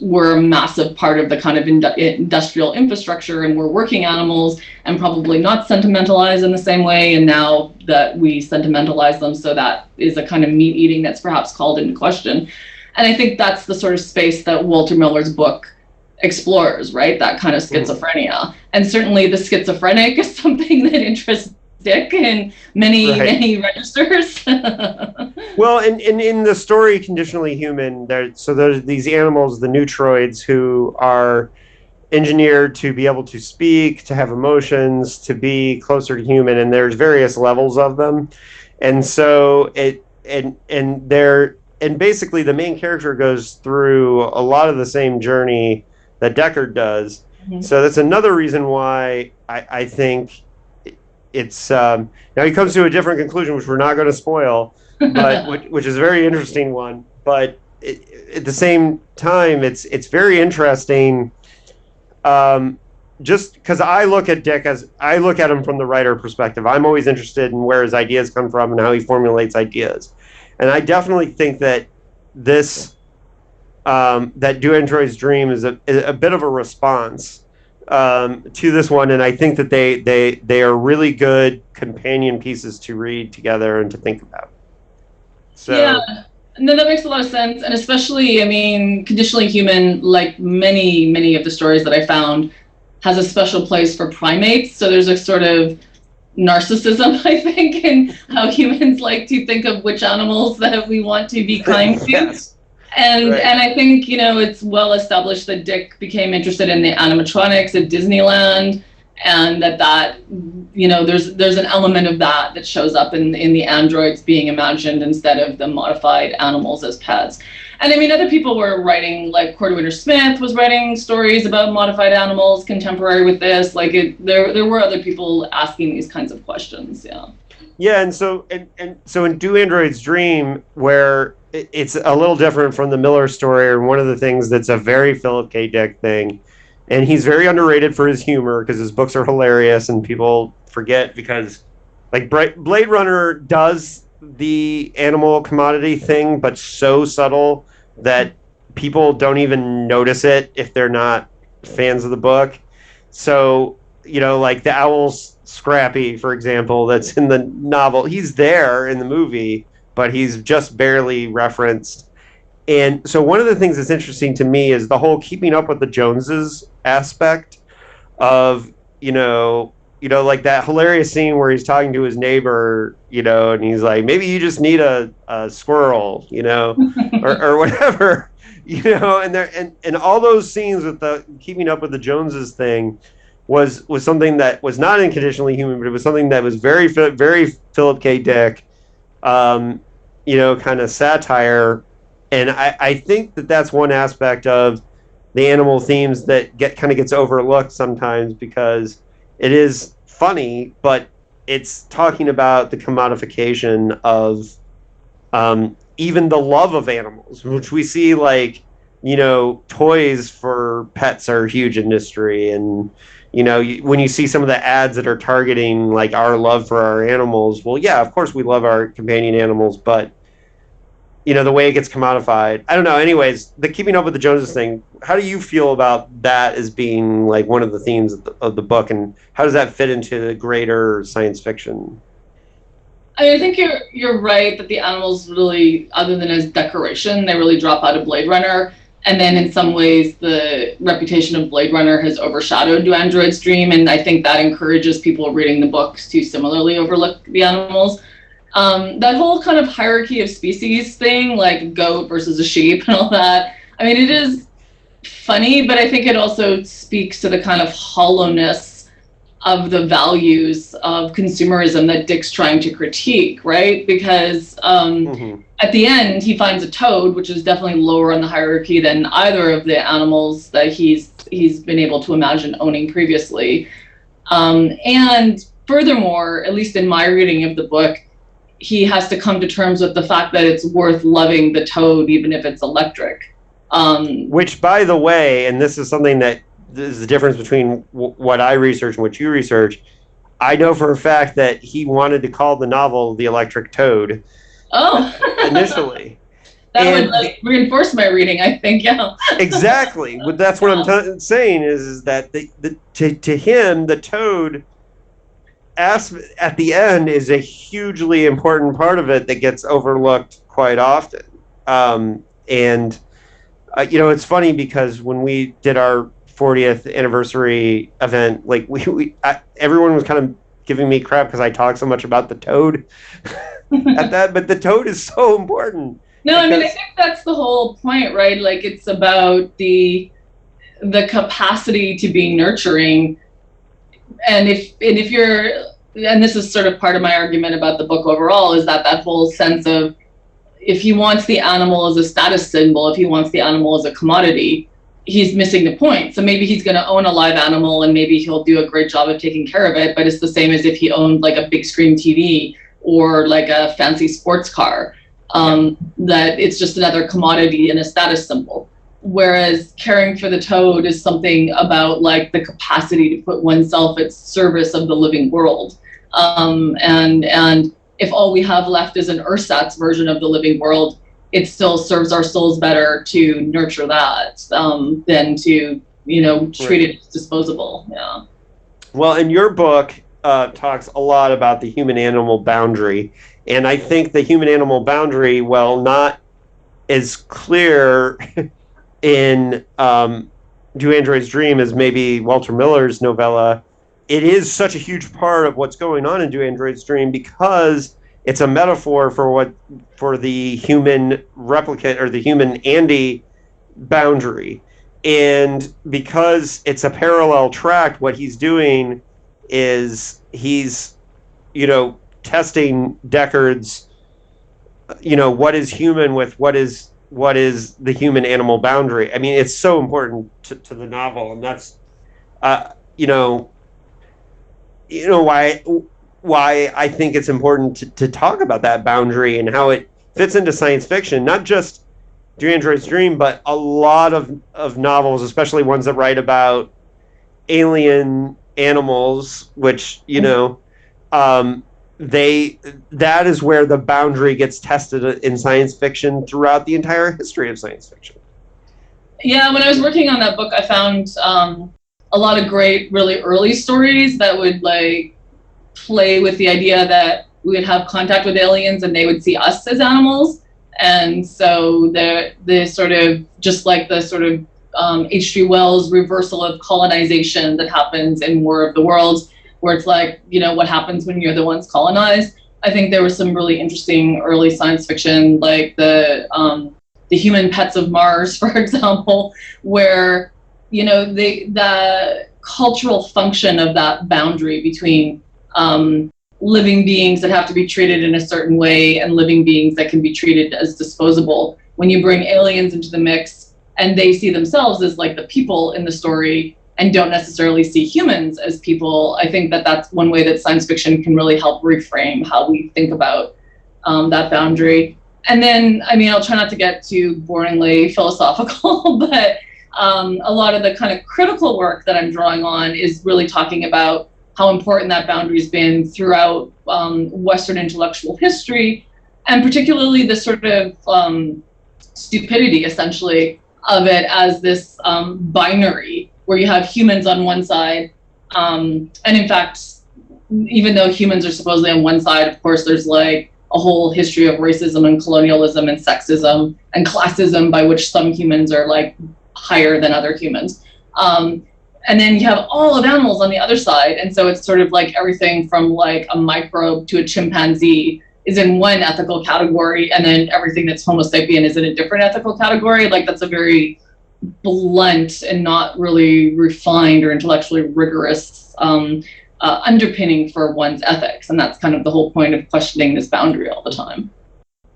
S3: were a massive part of the kind of industrial infrastructure, and were working animals and probably not sentimentalized in the same way. And now that we sentimentalize them, so that is a kind of meat eating that's perhaps called into question. And I think that's the sort of space that Walter Miller's book explores, right? That kind of schizophrenia. And certainly the schizophrenic is something that interests Dick in many registers.
S2: Well, and in the story Conditionally Human, there's these animals, the neutroids, who are engineered to be able to speak, to have emotions, to be closer to human, and there's various levels of them. And so and basically the main character goes through a lot of the same journey that Deckard does.
S3: Mhm.
S2: So that's another reason why I think it's now he comes to a different conclusion, which we're not going to spoil, but which is a very interesting one. But at the same time, it's very interesting. Just because I look at Dick as I look at him from the writer perspective, I'm always interested in where his ideas come from and how he formulates ideas, and I definitely think that this that Do Androids Dream is a bit of a response to this one, and I think that they are really good companion pieces to read together and to think about. So,
S3: yeah, no, that makes a lot of sense, and especially, I mean, Conditionally Human, like many of the stories that I found, has a special place for primates. So there's a sort of narcissism, I think, in how humans like to think of which animals that we want to be kind to.
S2: yes.
S3: And
S2: Right.
S3: and I think, you know, it's well established that Dick became interested in the animatronics at Disneyland, and that you know, there's an element of that shows up in the androids being imagined instead of the modified animals as pets. And I mean, other people were writing, like Corey Winter-Smith was writing stories about modified animals contemporary with this. Like there were other people asking these kinds of questions. Yeah.
S2: Yeah, and so in Do Androids Dream, where it's a little different from the Miller story, and one of the things that's a very Philip K. Dick thing, and he's very underrated for his humor because his books are hilarious, and people forget because, like, Blade Runner does the animal commodity thing, but so subtle that people don't even notice it if they're not fans of the book. So, you know, like the owl's Scrappy, for example, that's in the novel. He's there in the movie, but he's just barely referenced. And so one of the things that's interesting to me is the whole keeping up with the Joneses aspect of, like that hilarious scene where he's talking to his neighbor, and he's like, maybe you just need a squirrel, or whatever, and all those scenes with the keeping up with the Joneses thing was something that was not Unconditionally Human, but it was something that was very, very Philip K. Dick, kind of satire. And I think that that's one aspect of the animal themes that gets overlooked sometimes because it is funny, but it's talking about the commodification of even the love of animals, which we see, like, toys for pets are a huge industry. And, when you see some of the ads that are targeting, like, our love for our animals, well, yeah, of course we love our companion animals, but, the way it gets commodified, I don't know. Anyways, the keeping up with the Joneses thing, how do you feel about that as being, like, one of the themes of the book, and how does that fit into the greater science fiction?
S3: I mean, I think you're right that the animals really, other than as decoration, they really drop out of Blade Runner. And then in some ways, the reputation of Blade Runner has overshadowed Do Androids Dream, and I think that encourages people reading the books to similarly overlook the animals. That whole kind of hierarchy of species thing, like a goat versus a sheep and all that, I mean, it is funny, but I think it also speaks to the kind of hollowness of the values of consumerism that Dick's trying to critique, right? Because at the end, he finds a toad, which is definitely lower on the hierarchy than either of the animals that he's been able to imagine owning previously. And furthermore, at least in my reading of the book, he has to come to terms with the fact that it's worth loving the toad, even if it's electric.
S2: Which, by the way, and this is something that is the difference between what I research and what you research, I know for a fact that he wanted to call the novel The Electric Toad.
S3: Oh.
S2: Initially.
S3: That would reinforce my reading, I think, yeah.
S2: Exactly. But that's what I'm saying is that to him, the toad at the end is a hugely important part of it that gets overlooked quite often. It's funny because when we did our 40th anniversary event, like everyone was kind of giving me crap because I talk so much about the toad at that, but the toad is so important.
S3: No, I mean, I think that's the whole point, right? Like, it's about the capacity to be nurturing. And if you're, and this is sort of part of my argument about the book overall, is that whole sense of if he wants the animal as a status symbol, if he wants the animal as a commodity, he's missing the point. So maybe he's going to own a live animal and maybe he'll do a great job of taking care of it, but it's the same as if he owned like a big screen TV or like a fancy sports car, that it's just another commodity and a status symbol. Whereas caring for the toad is something about like the capacity to put oneself at service of the living world. And if all we have left is an ersatz version of the living world, it still serves our souls better to nurture that than to, treat it as disposable. Yeah.
S2: Well, in your book talks a lot about the human-animal boundary. And I think the human-animal boundary, while not as clear in Do Androids Dream as maybe Walter Miller's novella, it is such a huge part of what's going on in Do Androids Dream because it's a metaphor for the human replicant or the human Andy boundary. And because it's a parallel track, what he's doing is he's, testing Deckard's, what is human with what is the human animal boundary. I mean, it's so important to the novel, and that's, why I think it's important to talk about that boundary and how it fits into science fiction, not just Do Androids Dream, but a lot of novels, especially ones that write about alien animals, which, that is where the boundary gets tested in science fiction throughout the entire history of science fiction.
S3: Yeah, when I was working on that book, I found a lot of great, really early stories that would like play with the idea that we would have contact with aliens and they would see us as animals. And so the sort of, just like the sort of H.G. Wells reversal of colonization that happens in War of the Worlds, where it's like, what happens when you're the ones colonized. I think there was some really interesting early science fiction, like the Human Pets of Mars, for example, where, the cultural function of that boundary between living beings that have to be treated in a certain way and living beings that can be treated as disposable. When you bring aliens into the mix and they see themselves as like the people in the story and don't necessarily see humans as people, I think that that's one way that science fiction can really help reframe how we think about that boundary. And then, I'll try not to get too boringly philosophical, but a lot of the kind of critical work that I'm drawing on is really talking about how important that boundary has been throughout Western intellectual history, and particularly the sort of stupidity, essentially, of it as this binary, where you have humans on one side, and in fact, even though humans are supposedly on one side, of course, there's like a whole history of racism and colonialism and sexism and classism by which some humans are like higher than other humans. And then you have all of animals on the other side. And so it's sort of like everything from like a microbe to a chimpanzee is in one ethical category, and then everything that's Homo sapien is in a different ethical category. Like that's a very blunt and not really refined or intellectually rigorous underpinning for one's ethics. And that's kind of the whole point of questioning this boundary all the time.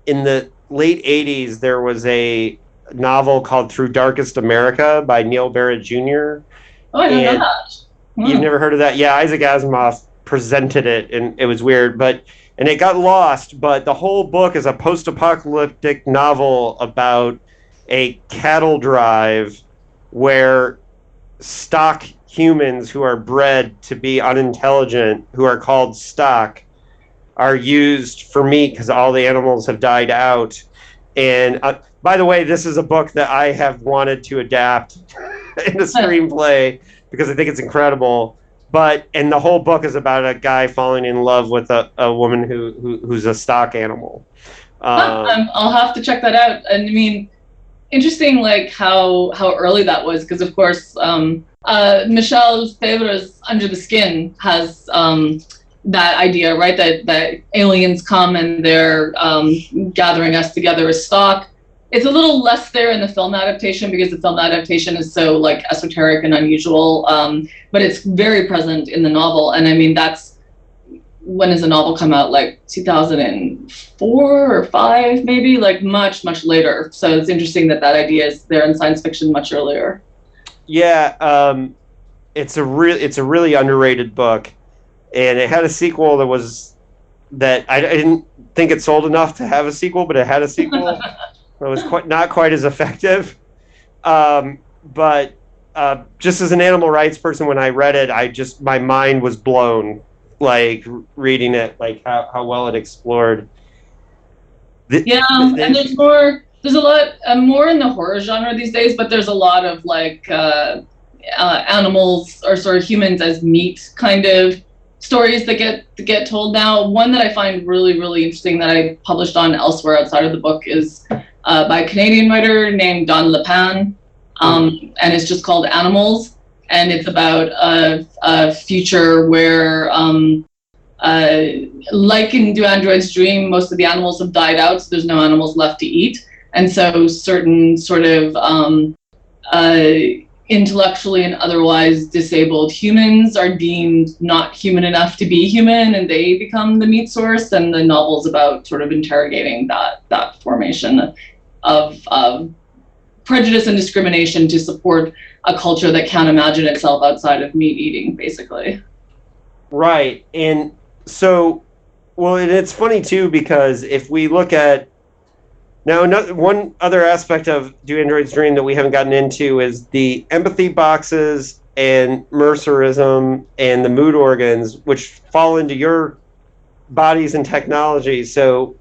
S2: In the late 80s, there was a novel called Through Darkest America by Neil Barrett Jr.
S3: Oh, I didn't know that.
S2: You've never heard of that? Yeah, Isaac Asimov presented it, and it was weird, and it got lost, but the whole book is a post-apocalyptic novel about a cattle drive where stock humans who are bred to be unintelligent, who are called stock, are used for meat because all the animals have died out. And by the way, this is a book that I have wanted to adapt in a screenplay because I think it's incredible. And the whole book is about a guy falling in love with a woman who's a stock animal.
S3: I'll have to check that out. And interesting, like how early that was, because of course, Michel Febvre's Under the Skin has that idea, right? That aliens come and they're gathering us together as stock. It's a little less there in the film adaptation because the film adaptation is so like esoteric and unusual, but it's very present in the novel. And that's when does the novel come out? Like 2004 or 5, maybe, like much, much later. So it's interesting that idea is there in science fiction much earlier.
S2: Yeah, it's a really underrated book, and it had a sequel that I didn't think it sold enough to have a sequel, but it had a sequel. It was not quite as effective. But just as an animal rights person, when I read it, my mind was blown, like reading it, like how well it explored.
S3: And there's a lot more in the horror genre these days, but there's a lot of like animals or sort of humans as meat kind of stories that get told now. One that I find really, really interesting that I published on elsewhere outside of the book is by a Canadian writer named Don LePan, and it's just called Animals, and it's about a future where like in Do Androids Dream, most of the animals have died out, so there's no animals left to eat, and so certain sort of intellectually and otherwise disabled humans are deemed not human enough to be human, and they become the meat source. And the novel's about sort of interrogating that formation of prejudice and discrimination to support a culture that can't imagine itself outside of meat eating, basically.
S2: Right. And so, well, and it's funny too, because if we look at now, one other aspect of Do Androids Dream that we haven't gotten into is the empathy boxes and Mercerism and the mood organs, which fall into your bodies and technology. So,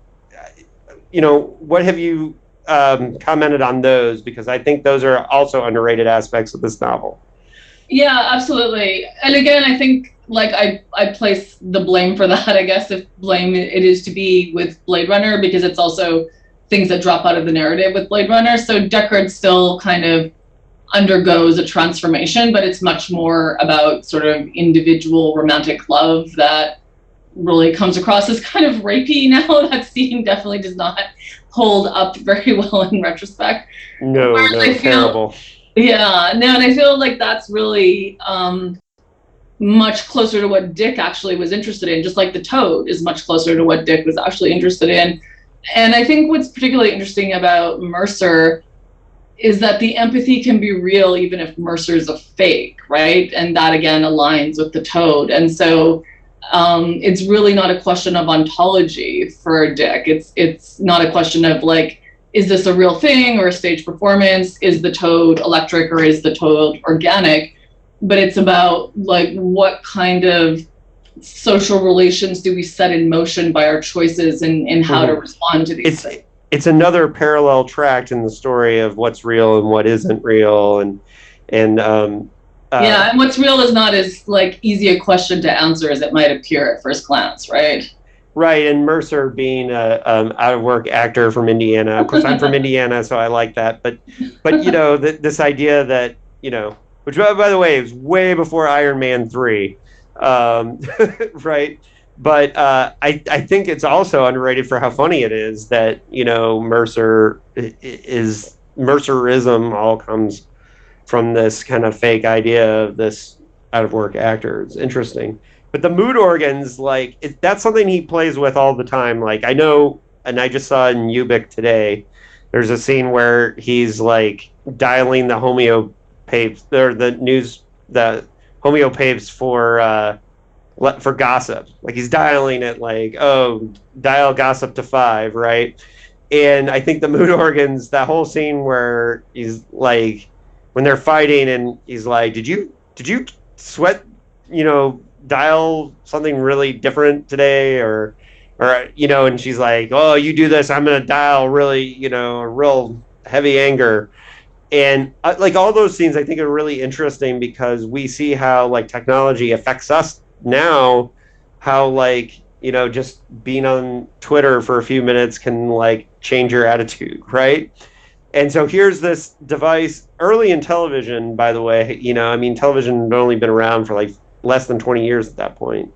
S2: what have you commented on those? Because I think those are also underrated aspects of this novel.
S3: Yeah, absolutely. And again, I think like I place the blame for that, I guess, if blame it is to be, with Blade Runner, because it's also things that drop out of the narrative with Blade Runner. So Deckard still kind of undergoes a transformation, but it's much more about sort of individual romantic love that really comes across as kind of rapey now. That scene definitely does not hold up very well in retrospect.
S2: No, terrible.
S3: Yeah, no, and I feel like that's really much closer to what Dick actually was interested in, just like the Tod is much closer to what Dick was actually interested in. And I think what's particularly interesting about Mercer is that the empathy can be real even if Mercer's a fake, right? And that again aligns with the Tod. And so it's really not a question of ontology for Dick. It's not a question of like, is this a real thing or a stage performance? Is the Tod electric or is the Tod organic? But it's about like what kind of social relations do we set in motion by our choices and how to respond to these things.
S2: It's another parallel tract in the story of what's real and what isn't real, and
S3: and what's real is not as like easy a question to answer as it might appear at first glance, right?
S2: Right, and Mercer being a out of work actor from Indiana. Of course, I'm from Indiana, so I like that. But this idea that which by the way is way before Iron Man 3. Right, but I think it's also underrated for how funny it is that Mercerism all comes from this kind of fake idea of this out of work actor. It's interesting, but the mood organs, like that's something he plays with all the time. Like I know, and I just saw in Ubik today, there's a scene where he's like dialing the homeopapes or the homeopapes for gossip. Like he's dialing it like, oh, dial gossip to 5, right? And I think the mood organs, that whole scene where he's like, when they're fighting and he's like, did you sweat, dial something really different today or and she's like, oh, you do this, I'm going to dial really, a real heavy anger. And like all those scenes I think are really interesting because we see how like technology affects us now, how like just being on Twitter for a few minutes can like change your attitude, right? And so here's this device early in television, by the way. Television had only been around for like less than 20 years at that point.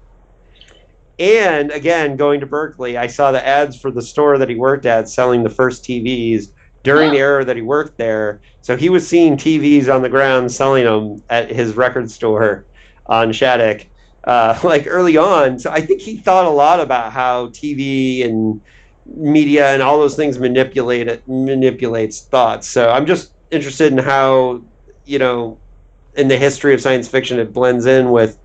S2: And again, going to Berkeley, I saw the ads for the store that he worked at selling the first TVs during the era that he worked there. So he was seeing TVs on the ground selling them at his record store on Shattuck. like early on. So I think he thought a lot about how TV and media and all those things manipulates thoughts. So I'm just interested in how, in the history of science fiction, it blends in with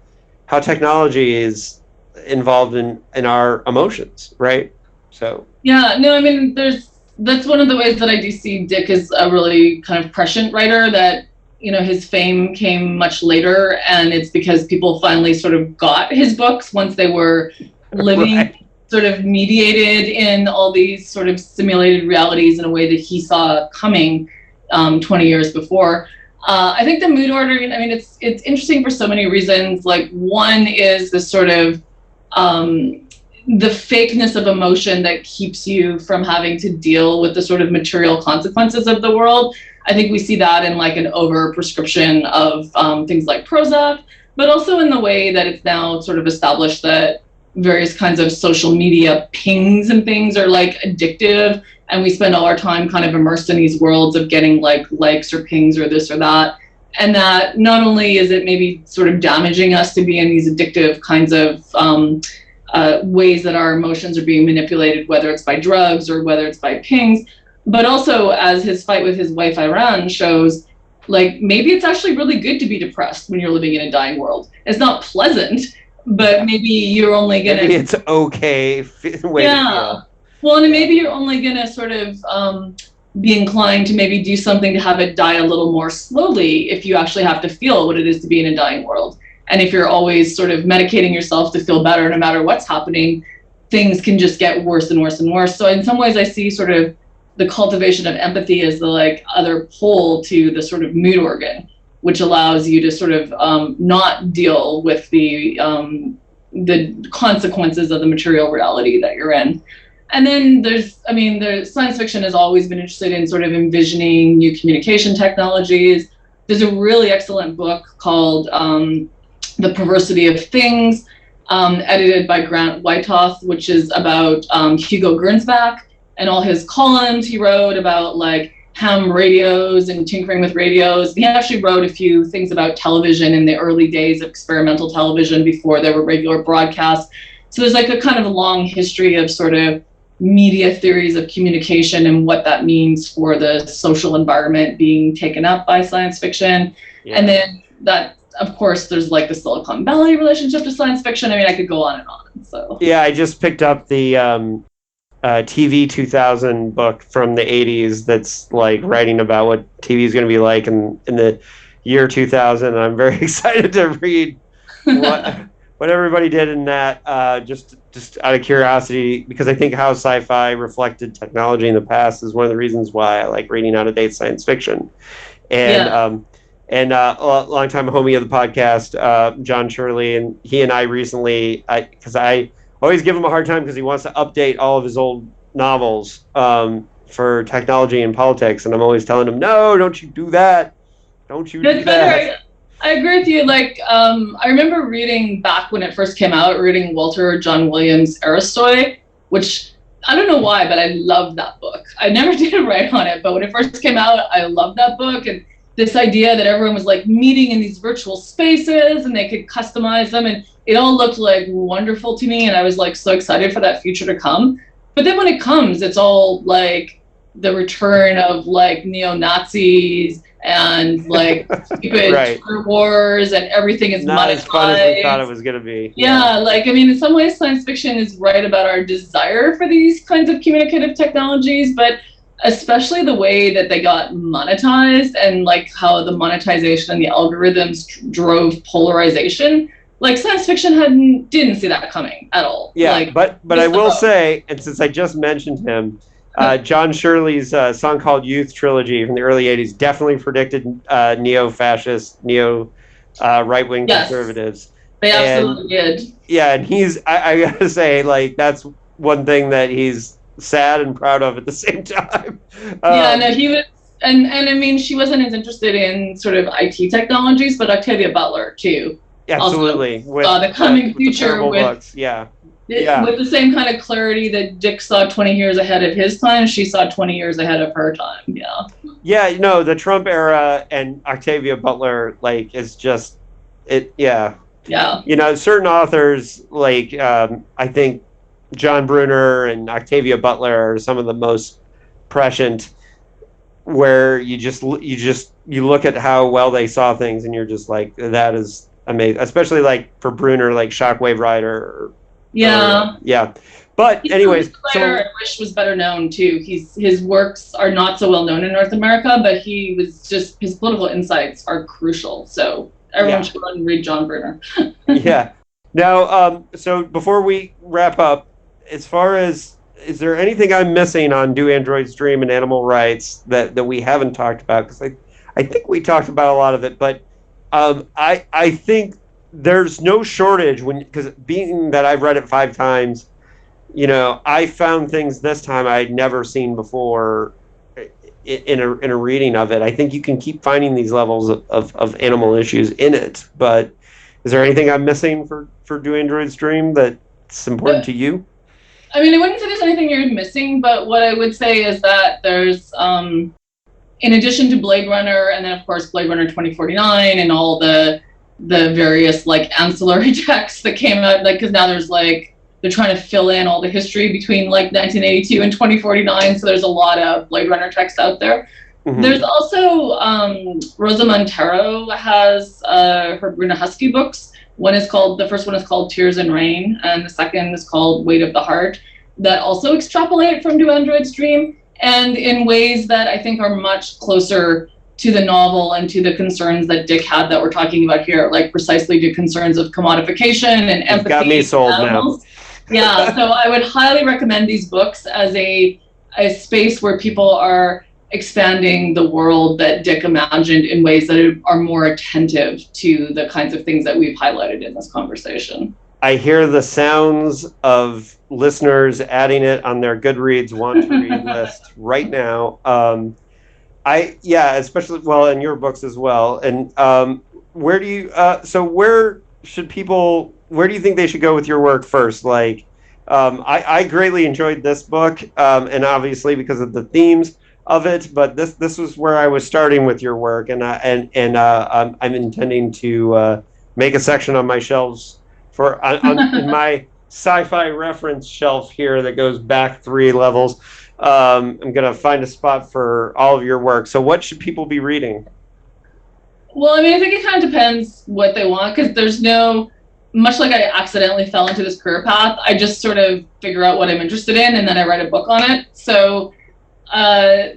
S2: how technology is involved in our emotions, right? So
S3: Yeah, no, I mean, that's one of the ways that I do see Dick as a really kind of prescient writer, that, his fame came much later, and it's because people finally sort of got his books once they were living
S2: right.
S3: sort of mediated in all these sort of simulated realities in a way that he saw coming 20 years before. I think the mood ordering, I mean, it's interesting for so many reasons. Like, one is the sort of the fakeness of emotion that keeps you from having to deal with the sort of material consequences of the world. I think we see that in like an over prescription of things like Prozac, but also in the way that it's now sort of established that various kinds of social media pings and things are like addictive, and we spend all our time kind of immersed in these worlds of getting like likes or pings or this or that. And that not only is it maybe sort of damaging us to be in these addictive kinds of ways that our emotions are being manipulated, whether it's by drugs or whether it's by pings, but also, as his fight with his wife Iran shows, like, maybe it's actually really good to be depressed when you're living in a dying world. It's not pleasant, but maybe you're only gonna.
S2: Maybe it's okay way to feel.
S3: Well, and maybe you're only gonna sort of be inclined to maybe do something to have it die a little more slowly if you actually have to feel what it is to be in a dying world. And if you're always sort of medicating yourself to feel better no matter what's happening, things can just get worse and worse and worse. So in some ways, I see sort of the cultivation of empathy as the like other pole to the sort of mood organ, which allows you to sort of not deal with the consequences of the material reality that you're in. And then the science fiction has always been interested in sort of envisioning new communication technologies. There's a really excellent book called The Perversity of Things, edited by Grant Whitehall, which is about Hugo Gernsback and all his columns he wrote about like ham radios and tinkering with radios. He actually wrote a few things about television in the early days of experimental television before there were regular broadcasts. So there's like a kind of a long history of sort of media theories of communication and what that means for the social environment being taken up by science fiction. Yeah. And then that, of course, there's like the Silicon Valley relationship to science fiction. I mean, I could go on and on. So
S2: yeah, I just picked up the TV 2000 book from the 80s that's like writing about what TV is going to be like in the year 2000. And I'm very excited to read what everybody did in that, just out of curiosity, because I think how sci-fi reflected technology in the past is one of the reasons why I like reading out-of-date science fiction. And a longtime homie of the podcast, John Shirley, and he and I recently, because I always give him a hard time because he wants to update all of his old novels for technology and politics, and I'm always telling him, no, don't you do that. Don't you do that.
S3: I agree with you. Like, I remember reading back when it first came out, reading Walter John Williams' Aristoi, which I don't know why, but I loved that book. I never did write on it, but when it first came out, I loved that book. And this idea that everyone was like meeting in these virtual spaces and they could customize them, and it all looked like wonderful to me. And I was like so excited for that future to come. But then when it comes, it's all like the return of like neo-Nazis and like stupid
S2: right.
S3: wars, and everything is
S2: not
S3: monetized.
S2: As fun as we thought it was going to be.
S3: Yeah, like, I mean, in some ways, science fiction is right about our desire for these kinds of communicative technologies, but especially the way that they got monetized and like how the monetization and the algorithms drove polarization. Like, science fiction didn't see that coming at all.
S2: Yeah,
S3: like,
S2: but I will say, and since I just mentioned him, John Shirley's song called Youth Trilogy from the early 80s definitely predicted neo-fascist, right-wing conservatives.
S3: They absolutely did.
S2: Yeah, and I gotta say, like, that's one thing that he's sad and proud of at the same time.
S3: He was, and I mean, she wasn't as interested in sort of IT technologies, but Octavia Butler, too.
S2: Absolutely.
S3: Also, with the coming future
S2: with books. Yeah.
S3: With the same kind of clarity that Dick saw 20 years ahead of his time, she saw 20 years ahead of her time. Yeah.
S2: Yeah, no, the Trump era and Octavia Butler, like, is just it. Yeah,
S3: Yeah.
S2: You know, certain authors, like I think John Brunner and Octavia Butler are some of the most prescient, where you look at how well they saw things and you're just like, that is amazing. Especially like for Brunner, like Shockwave Rider.
S3: Yeah.
S2: Yeah. But
S3: He's
S2: anyways,
S3: a writer I wish was better known too. His works are not so well known in North America, but his political insights are crucial. So everyone should go and read John Brunner.
S2: Yeah. Now, so before we wrap up, as far as, is there anything I'm missing on Do Androids Dream and Animal Rights that we haven't talked about? Because I think we talked about a lot of it, but I think there's no shortage, because being that I've read it 5 times, you know, I found things this time I'd never seen before in a reading of it. I think you can keep finding these levels of animal issues in it, but is there anything I'm missing for Do Androids Dream that's important to you?
S3: I mean, I wouldn't say there's anything you're missing, but what I would say is that there's, in addition to Blade Runner, and then of course Blade Runner 2049 and all the various like ancillary texts that came out, like, because now there's like, they're trying to fill in all the history between like 1982 and 2049, so there's a lot of Blade Runner texts out there. Mm-hmm. There's also Rosa Montero has her Bruna Husky books. The first one is called Tears and Rain, and the second is called Weight of the Heart, that also extrapolate from Do Androids Dream, and in ways that I think are much closer to the novel and to the concerns that Dick had that we're talking about here, like precisely the concerns of commodification and empathy.
S2: You've got me sold now.
S3: Yeah, so I would highly recommend these books as a space where people are expanding the world that Dick imagined in ways that are more attentive to the kinds of things that we've highlighted in this conversation.
S2: I hear the sounds of listeners adding it on their Goodreads want to read list right now. Especially, well, in your books as well. And where do you think they should go with your work first? Like, I greatly enjoyed this book, and obviously because of the themes of it, but this was where I was starting with your work, and I'm intending to make a section on my shelves in my sci-fi reference shelf here that goes back 3 levels. I'm gonna find a spot for all of your work. So what should people be reading?
S3: Well, I mean, I think it kind of depends what they want, because there's no, much like I accidentally fell into this career path, I just sort of figure out what I'm interested in and then I write a book on it. So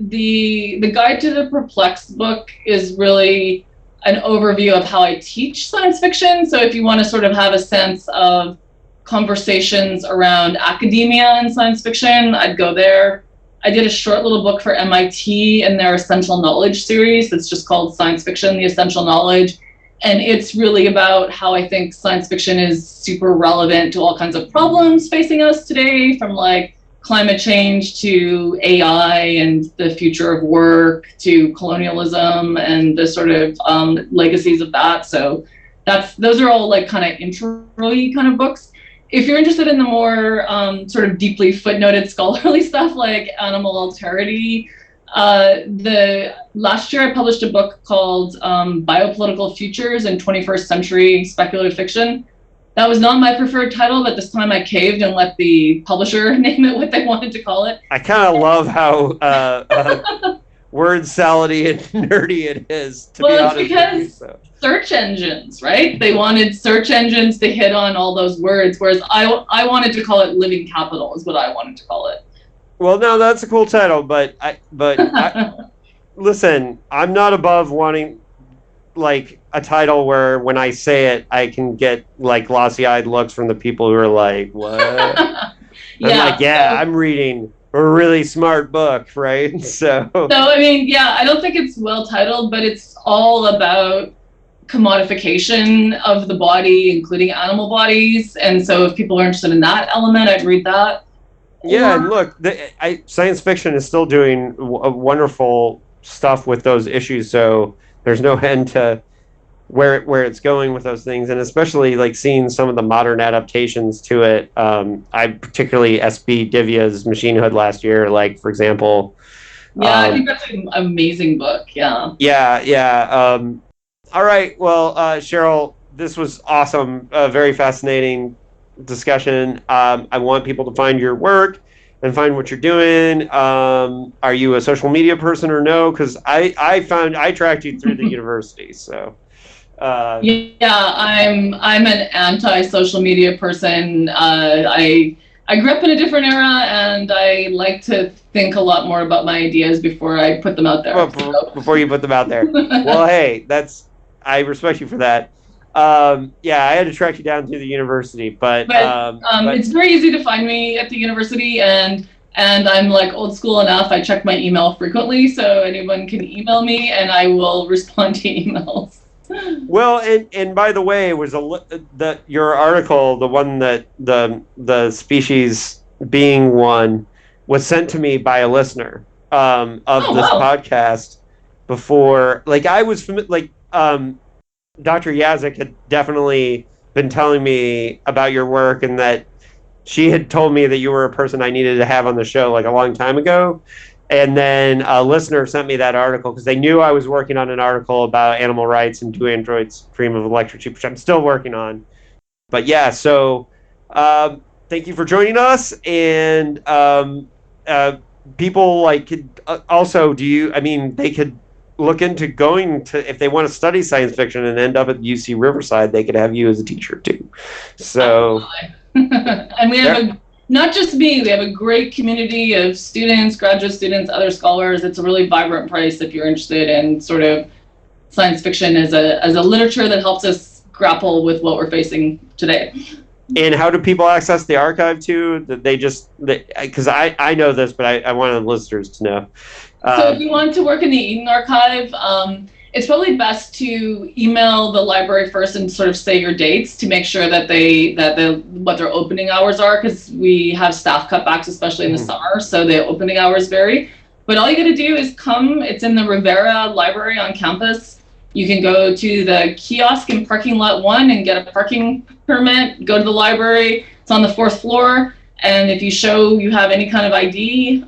S3: the Guide to the Perplexed book is really an overview of how I teach science fiction. So if you want to sort of have a sense of conversations around academia and science fiction, I'd go there. I did a short little book for MIT in their Essential Knowledge series that's just called Science Fiction, the Essential Knowledge. And it's really about how I think science fiction is super relevant to all kinds of problems facing us today, from like climate change to AI and the future of work to colonialism and the sort of legacies of that. So those are all like kind of intro-y kind of books. If you're interested in the more sort of deeply footnoted scholarly stuff like Animal Alterity, last year I published a book called Biopolitical Futures in 21st Century Speculative Fiction. That was not my preferred title, but this time I caved and let the publisher name it what they wanted to call it.
S2: I kind of love how word salady and nerdy it is, to be honest with you. So.
S3: Search engines, right? They wanted search engines to hit on all those words, whereas I wanted to call it living capital is what I wanted to call it.
S2: Well, no, that's a cool title, but listen, I'm not above wanting like a title where when I say it, I can get like glossy-eyed looks from the people who are like, what? I'm reading a really smart book, right? So
S3: I mean, I don't think it's well titled, but it's all about commodification of the body, including animal bodies. And so if people are interested in that element, I'd read that.
S2: Yeah, and look, science fiction is still doing wonderful stuff with those issues, so there's no end to where it's going with those things, and especially like seeing some of the modern adaptations to it. I particularly SB Divya's Machine Hood last year, like, for example.
S3: I think that's an amazing book.
S2: Yeah. All right, well, Sherryl, this was awesome. Very fascinating discussion. I want people to find your work and find what you're doing. Are you a social media person or no? Because I tracked you through the university. So
S3: yeah, I'm an anti-social media person. I grew up in a different era, and I like to think a lot more about my ideas before I put them out there.
S2: Before you put them out there. Well, hey, I respect you for that. Yeah, I had to track you down through the university, but
S3: it's very easy to find me at the university, and I'm like old school enough. I check my email frequently, so anyone can email me, and I will respond to emails.
S2: Well, and by the way, was your article, the one that the species being one, was sent to me by a listener of this podcast before. Like I was Dr. Yazik had definitely been telling me about your work, and that she had told me that you were a person I needed to have on the show like a long time ago. And then a listener sent me that article because they knew I was working on an article about animal rights and Do Androids Dream of Electric Sheep, which I'm still working on. But yeah, so thank you for joining us. And people could also, they could look into going to, if they want to study science fiction and end up at UC Riverside, they could have you as a teacher too. So,
S3: and we have not just me, we have a great community of students, graduate students, other scholars. It's a really vibrant place if you're interested in sort of science fiction as a literature that helps us grapple with what we're facing today.
S2: And how do people access the archive too? Because I know this, but I want the listeners to know.
S3: So if you want to work in the Eaton archive, it's probably best to email the library first and sort of say your dates to make sure that what their opening hours are, because we have staff cutbacks, especially in the summer, so the opening hours vary. But all you got to do is come. It's in the Rivera Library on campus. You can go to the kiosk in parking lot 1 and get a parking permit. Go to the library. It's on the 4th floor. And if you show you have any kind of ID,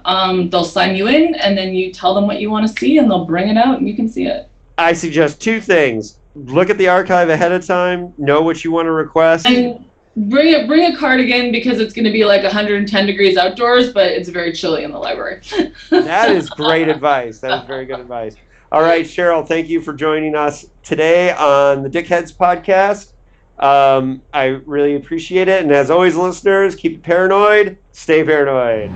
S3: they'll sign you in, and then you tell them what you want to see, and they'll bring it out, and you can see it.
S2: I suggest 2 things. Look at the archive ahead of time, know what you want to request.
S3: And bring a cardigan, because it's going to be like 110 degrees outdoors, but it's very chilly in the library.
S2: That is great advice. That is very good advice. All right, Sherryl, thank you for joining us today on the Dickheads podcast. I really appreciate it. And as always, listeners, keep it paranoid, stay paranoid.